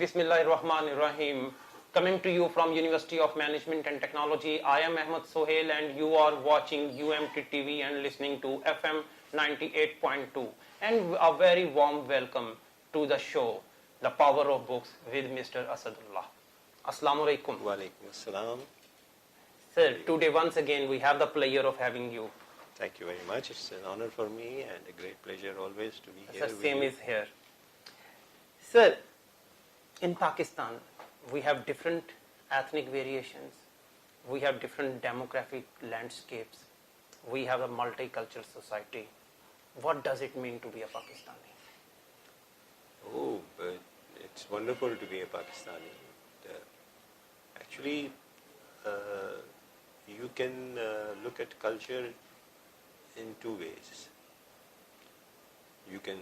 Bismillahirrahmanirrahim. Coming to you from University of Management and Technology, I am Ahmad Sohail and you are watching UMT TV and listening to FM 98.2. And a very warm welcome to the show, The Power of Books with Mr. Asadullah. Assalamu alaikum. Wa alaikum assalam. Sir, today once again we have the pleasure of having you. Thank you very much. It's an honor for me and a great pleasure always to be Sir, here. same is here. Sir, in Pakistan, we have different ethnic variations. We have different demographic landscapes. We have a multicultural society. What does it mean to be a Pakistani? Oh, but it's wonderful to be a Pakistani. Actually, you can look at culture in two ways. You can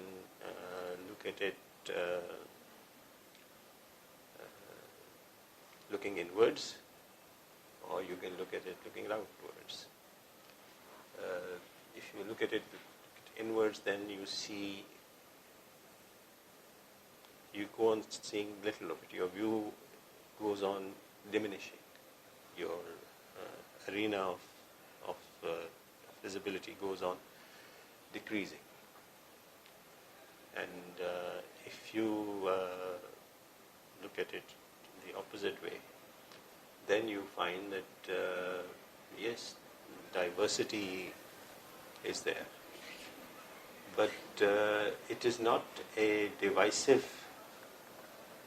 look at it looking inwards, or you can look at it looking outwards. If you look at it inwards, then you go on seeing little of it. Your view goes on diminishing. Your arena of visibility goes on decreasing. And if you look at it the opposite way, then you find that yes, diversity is there, but it is not a divisive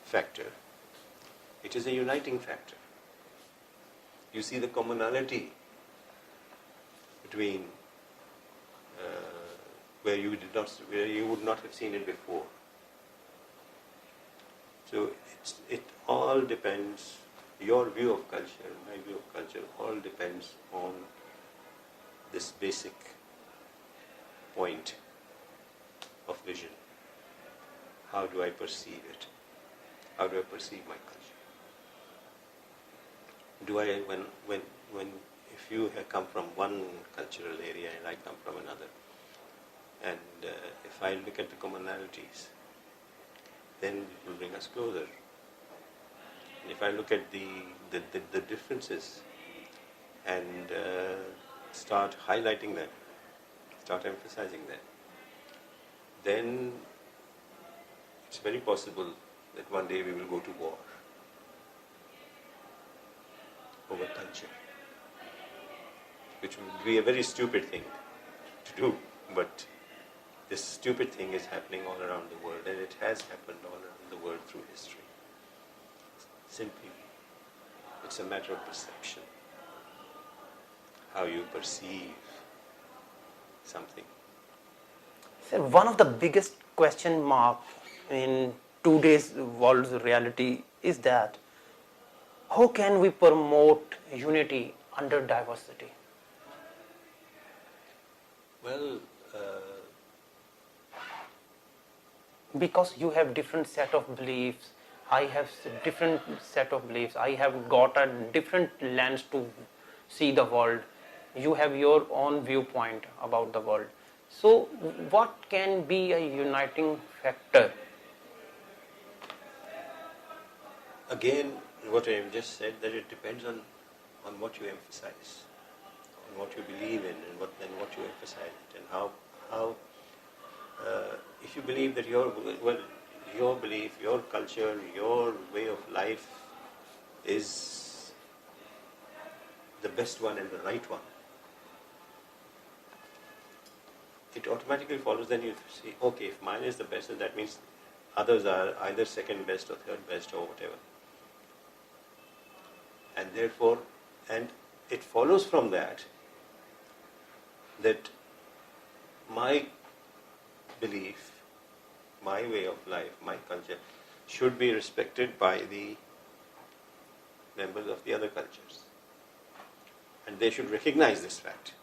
factor. It is a uniting factor. You see the commonality between where you would not have seen it before. So it all depends. Your view of culture, my view of culture, all depends on this basic point of vision. How do I perceive it? How do I perceive my culture? Do I, if you have come from one cultural area and I come from another, and if I look at the commonalities, then it will bring us closer. And if I look at the differences and start highlighting them, start emphasizing them, then it's very possible that one day we will go to war over culture, which would be a very stupid thing to do, but this stupid thing is happening all around the world, and it has happened all around the world through history. Simply, it's a matter of perception, how you perceive something. Sir, one of the biggest question mark in today's world's reality is that how can we promote unity under diversity? Well, because you have different set of beliefs, I have different set of beliefs, I have got a different lens to see the world, you have your own viewpoint about the world. So what can be a uniting factor? again, what I have just said, that it depends on what you emphasize, on what you believe in, and what you emphasize it, and how if you believe that your belief, your culture, your way of life is the best one and the right one, it automatically follows. Then you see, okay, if mine is the best, then that means others are either second best or third best or whatever. And therefore, and it follows from that my belief, my way of life, my culture should be respected by the members of the other cultures. And they should recognize this fact,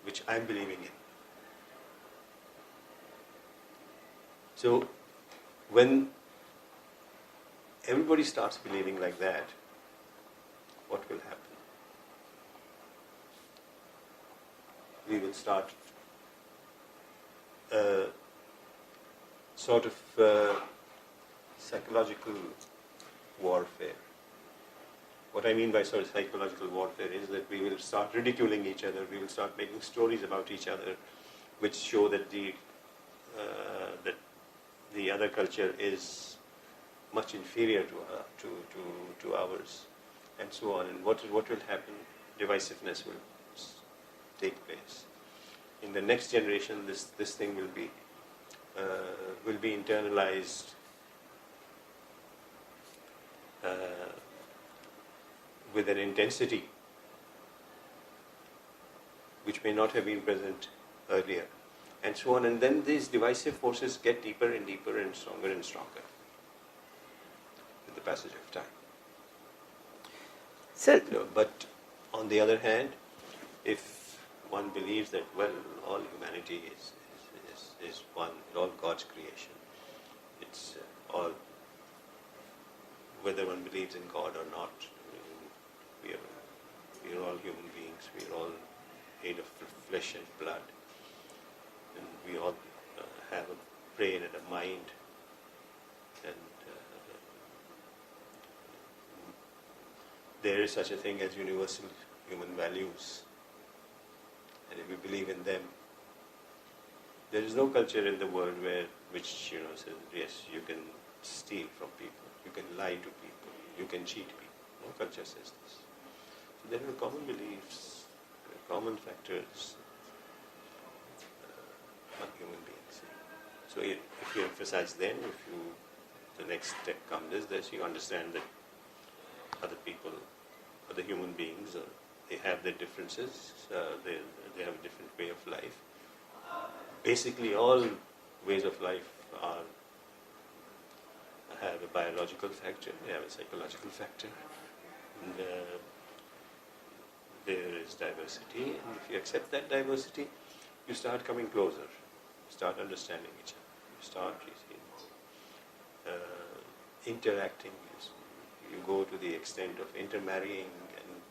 which I'm believing in. So, when everybody starts believing like that, what will happen? We will start psychological warfare. What I mean by sort of psychological warfare is that we will start ridiculing each other, we will start making stories about each other, which show that the other culture is much inferior to ours, and so on. And what will happen? Divisiveness will take place. In the next generation, this thing will be internalized with an intensity which may not have been present earlier, and so on. And then these divisive forces get deeper and deeper and stronger with the passage of time. So, but on the other hand, if one believes that, well, all humanity is one, all God's creation, it's all, whether one believes in God or not, we are all human beings, we are all made of flesh and blood, and we all have a brain and a mind, and there is such a thing as universal human values, and if we believe in them, there is no culture in the world which says, yes, you can steal from people, you can lie to people, you can cheat people. No culture says this. So there are common beliefs, common factors among human beings. So if you emphasize them, the next step comes is this: you understand that other people, other human beings, they have their differences, they have a different way of life. Basically, all ways of life have a biological factor, they have a psychological factor, and there is diversity. And if you accept that diversity, you start coming closer, you start understanding each other, you start interacting. You go to the extent of intermarrying, and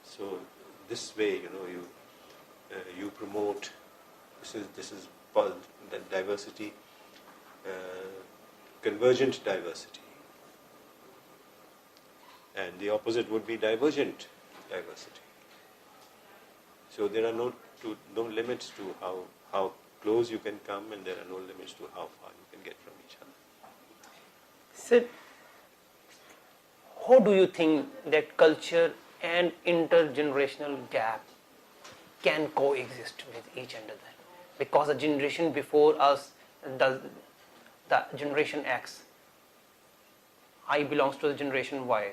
so this way, you promote. This is called that diversity, convergent diversity, and the opposite would be divergent diversity. So there are no limits to how close you can come, and there are no limits to how far you can get from each other. Sid, how do you think that culture and intergenerational gap can coexist with each other? Because the generation before us, the generation X, I belongs to the generation Y,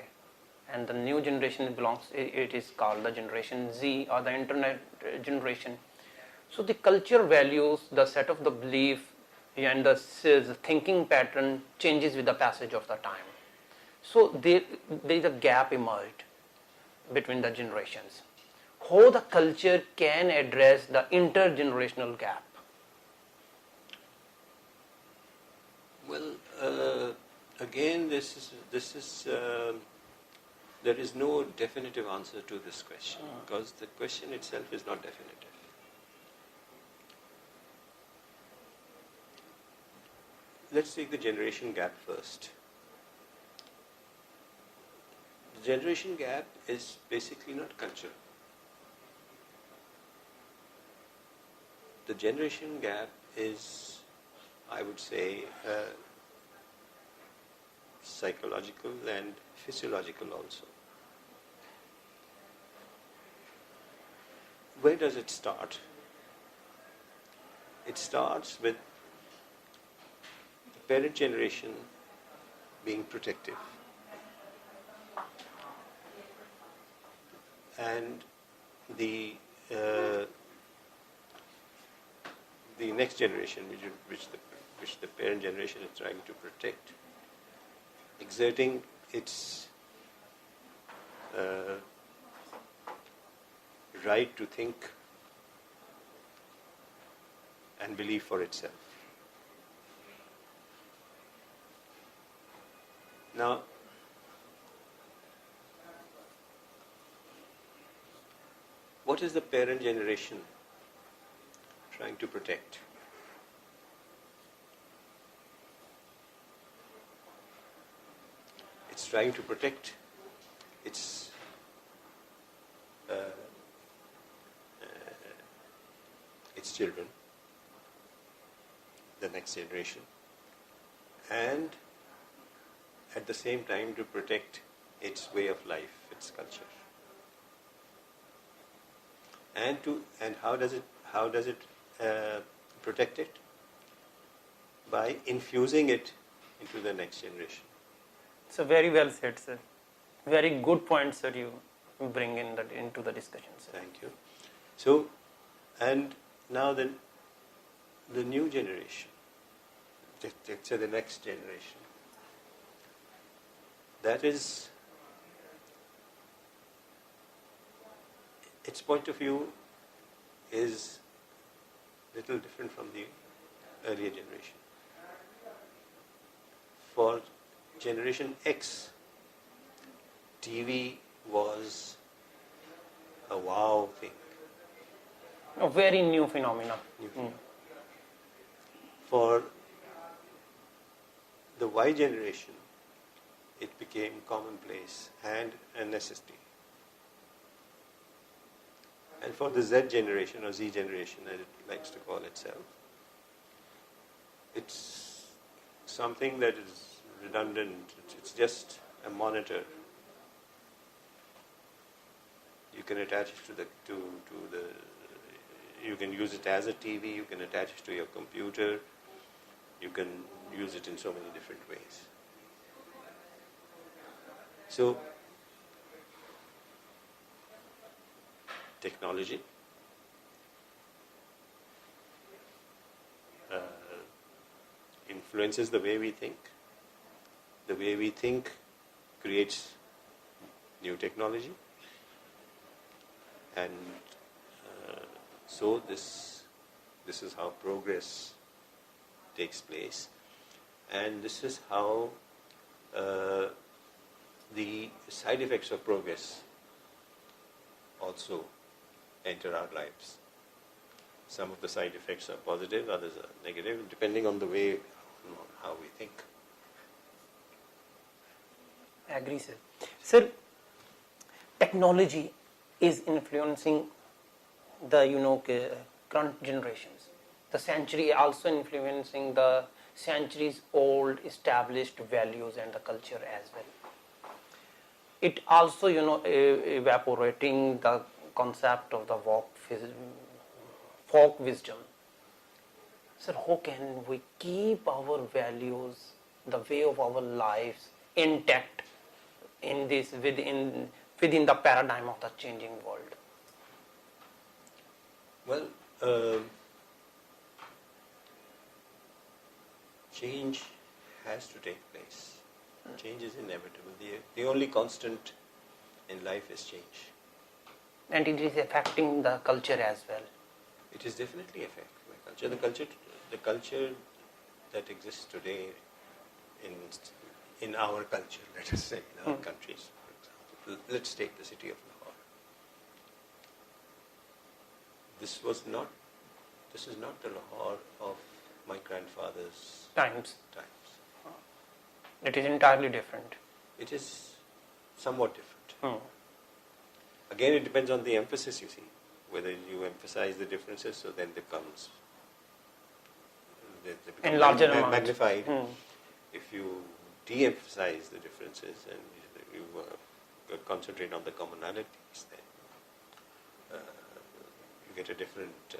and the new generation it is called the generation Z, or the internet generation. So the culture values, the set of the belief, and the thinking pattern changes with the passage of the time. So there is a gap emerged between the generations. How the culture can address the intergenerational gap? Well, again, there is no definitive answer to this question, because the question itself is not definitive. Let's take the generation gap first. The generation gap is basically not cultural. The generation gap is, I would say, psychological and physiological also. Where does it start? It starts with the parent generation being protective, and the next generation, which the parent generation is trying to protect, exerting its right to think and believe for itself. Now, what is the parent generation trying to protect? trying to protect its children, the next generation, and at the same time to protect its way of life, its culture. And how does it protect it? By infusing it into the next generation. So very well said, sir. Very good points that you bring into the discussion, sir. Thank you. So, and now the new generation, let's say the next generation, that is, its point of view is little different from the earlier generation. For Generation X, TV was a wow thing. A very new phenomena. For the Y generation, it became commonplace and a necessity. And for the Z generation, or Z generation as it likes to call itself, it's something that is redundant. It's just a monitor. You can attach it to the you can use it as a TV, you can attach it to your computer, you can use it in so many different ways. So, technology influences the way we think. The way we think creates new technology. And so this is how progress takes place, and this is how the side effects of progress also enter our lives. Some of the side effects are positive, others are negative, depending on the way, on how we think. I agree, sir. Sir, technology is influencing the current generations. The century also influencing the centuries old established values and the culture as well. It also evaporating the concept of the folk wisdom. Sir, how can we keep our values, the way of our lives intact in this within the paradigm of the changing world? Well, change has to take place. Change is inevitable. The only constant in life is change. And it is affecting the culture as well. It is definitely affecting the culture. The culture that exists today in our culture, let us say, in our countries, for example. Let's take the city of Lahore. This is not the Lahore of my grandfather's Times. times. It is entirely different. It is somewhat different. Again, it depends on the emphasis you see. Whether you emphasize the differences, so then they become in larger amount. Magnified. If you de-emphasize the differences and you concentrate on the commonalities, then you get a different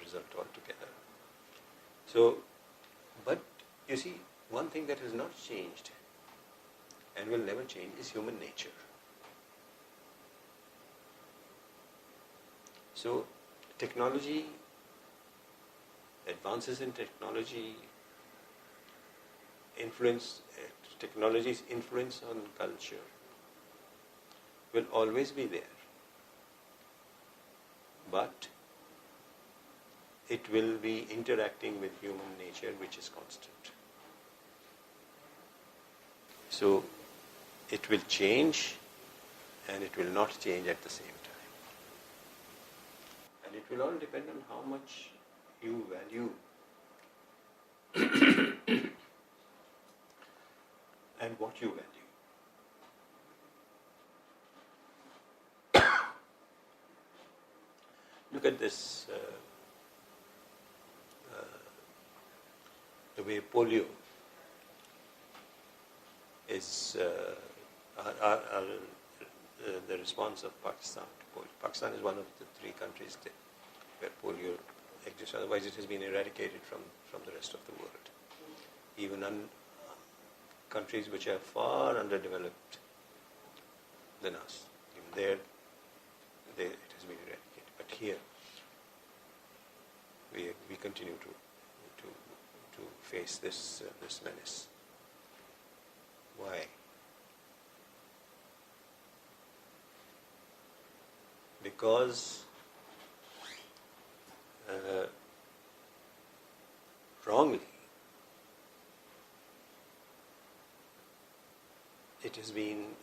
result altogether. So, but you see, one thing that has not changed and will never change is human nature. So, advances in technology, technology's influence on culture will always be there. But it will be interacting with human nature, which is constant. So, it will change and it will not change at the same time. And it will all depend on how much you value and what you value. look at this, the way polio is the response of Pakistan to polio. Pakistan is one of the 3 countries where polio exists. Otherwise, it has been eradicated from the rest of the world. Even countries which are far underdeveloped than us, even there, it has been eradicated. But here, we continue to face this menace. Why? Because wrongly it is being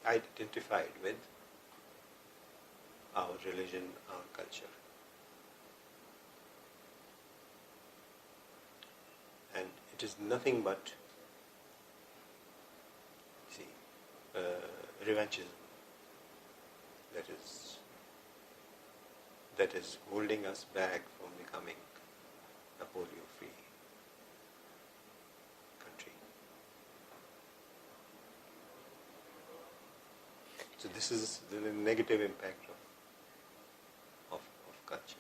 identified with our religion, our culture. And it is nothing but, revanchism that is holding us back from becoming a polio-free country. So this is the negative impact of culture.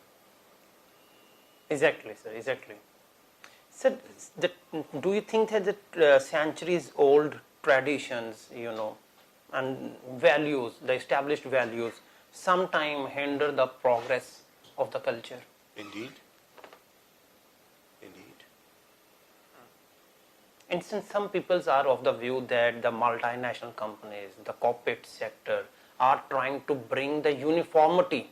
Exactly, sir, exactly. Sir, do you think that the centuries-old traditions, and values, the established values, sometime hinder the progress of the culture? Indeed. And since some peoples are of the view that the multinational companies, the corporate sector, are trying to bring the uniformity,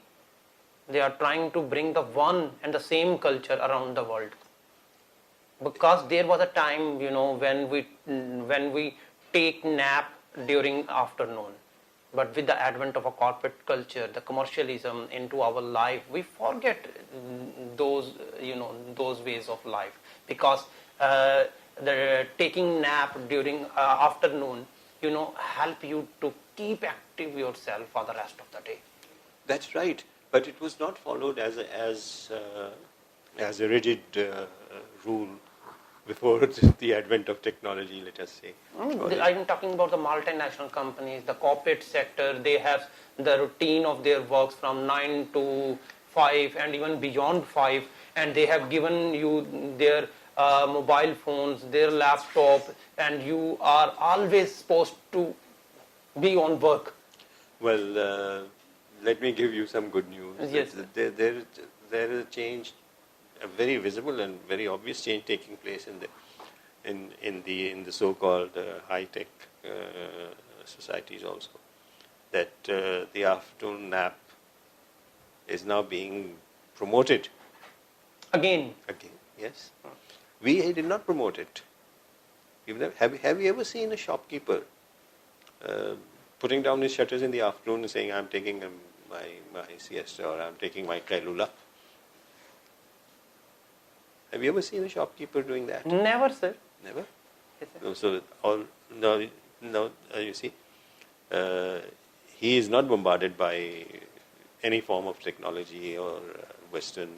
they are trying to bring the one and the same culture around the world. Because there was a time, when we take nap during afternoon, but with the advent of a corporate culture, the commercialism into our life, we forget those ways of life. Because the taking nap during afternoon, help you to keep active yourself for the rest of the day. That's right, but it was not followed as a rigid rule before the advent of technology, let us say. I'm talking about the multinational companies, the corporate sector. They have the routine of their works from 9 to 5 and even beyond 5, and they have given you their mobile phones, their laptop, and you are always supposed to be on work. Well, let me give you some good news. Yes. There is a change, a very visible and very obvious change taking place in the so-called high-tech societies also. That the afternoon nap is now being promoted. Again, yes. We did not promote it. Have you ever seen a shopkeeper putting down his shutters in the afternoon and saying, I'm taking my siesta or I'm taking my Ullah? Have you ever seen a shopkeeper doing that? Never, sir. Never? Yes, sir. No, so you see, he is not bombarded by any form of technology or Western,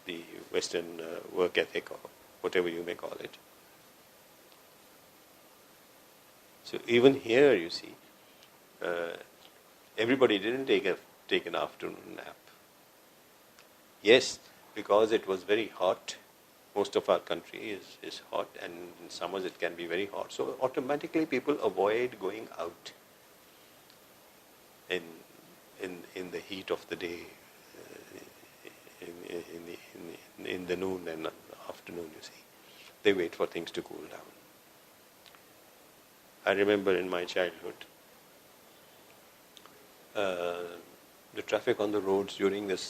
the Western work ethic or whatever you may call it. So even here, you see, everybody didn't take an afternoon nap. Yes, because it was very hot. Most of our country is hot, and in summers it can be very hot. So automatically people avoid going out in the heat of the day, in the noon and afternoon, you see. They wait for things to cool down. I remember in my childhood, the traffic on the roads during the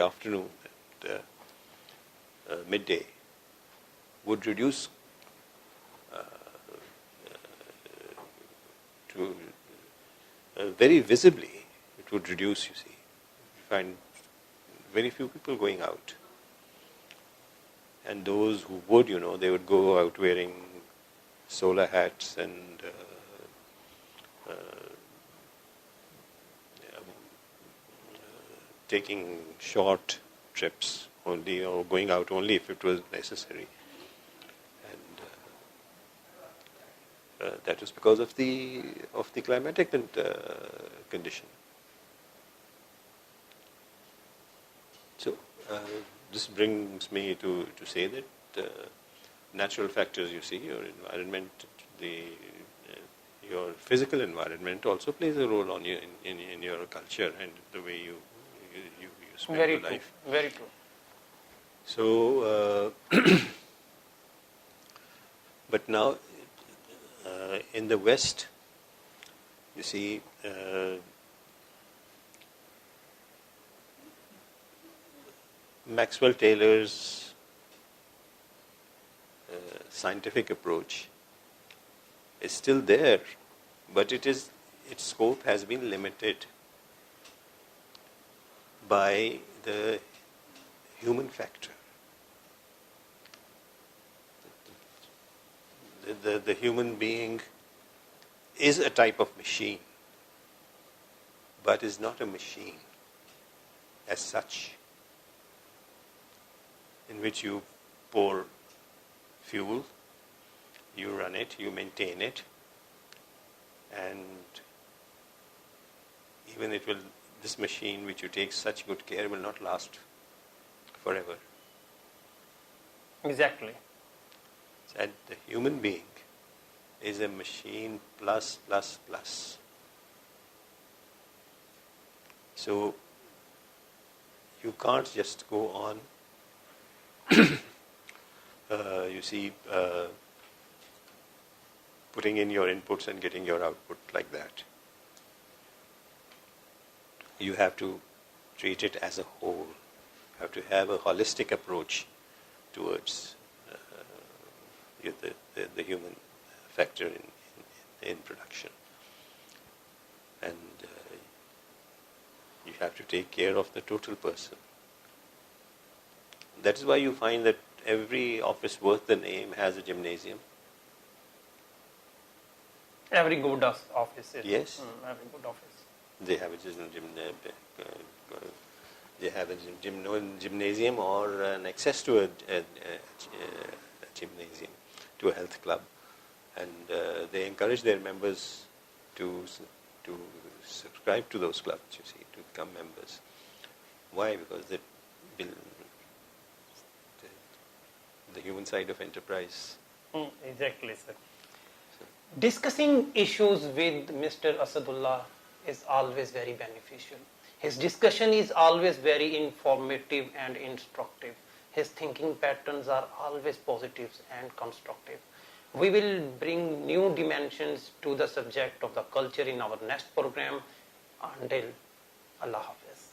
afternoon, midday, would reduce to very visibly. It would reduce, you see. You find very few people going out. And those who would, they would go out wearing solar hats and taking short trips only, or going out only if it was necessary. And that was because of the climatic condition. So this brings me to say that natural factors, you see, your environment, your physical environment also plays a role on you in your culture and the way you spend Very your true. life. Very true. So, but now in the West, you see, Maxwell Taylor's scientific approach is still there, but its scope has been limited by the human factor. The human being is a type of machine, but is not a machine as such, in which you pour fuel, you run it, you maintain it, and even this machine which you take such good care will not last forever. Exactly. And the human being is a machine plus, plus, plus. So you can't just go on, you see, putting in your inputs and getting your output like that. You have to treat it as a whole. You have to have a holistic approach towards the human factor in production. And you have to take care of the total person. That is why you find that every office worth the name has a gymnasium. Every good office is. Yes. Every good office. They have a gymnasium or an access to a gymnasium, to a health club, and they encourage their members to subscribe to those clubs, you see, to become members. Why? Because they build the human side of enterprise. Exactly, sir. Discussing issues with Mr. Asadullah is always very beneficial. His discussion is always very informative and instructive. His thinking patterns are always positive and constructive. We will bring new dimensions to the subject of the culture in our next program. Until Allah Hafiz.